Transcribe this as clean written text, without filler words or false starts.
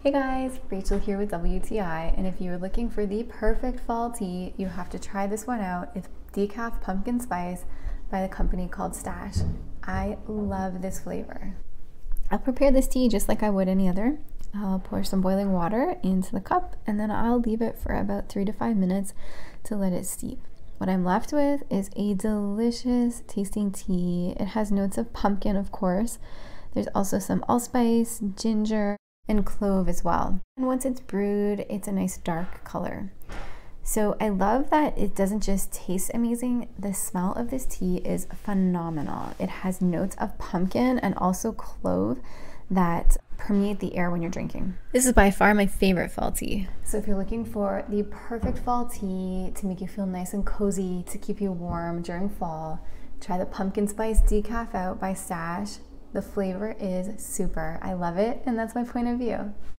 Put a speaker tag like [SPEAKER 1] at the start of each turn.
[SPEAKER 1] Hey guys, Rachel here with WTI, and if you're looking for the perfect fall tea, you have to try this one out. It's Decaf Pumpkin Spice by the company called Stash. I love this flavor. I'll prepare this tea just like I would any other. I'll pour some boiling water into the cup, and then I'll leave it for about 3 to 5 minutes to let it steep. What I'm left with is a delicious tasting tea. It has notes of pumpkin, of course. There's also some allspice, ginger, and clove as well. And once it's brewed, it's a nice dark color. So I love that it doesn't just taste amazing, the smell of this tea is phenomenal. It has notes of pumpkin and also clove that permeate the air when you're drinking. This is by far my favorite fall tea. So if you're looking for the perfect fall tea to make you feel nice and cozy, to keep you warm during fall, try the Pumpkin Spice Decaf out by Stash. The flavor is super. I love it, and that's my point of view.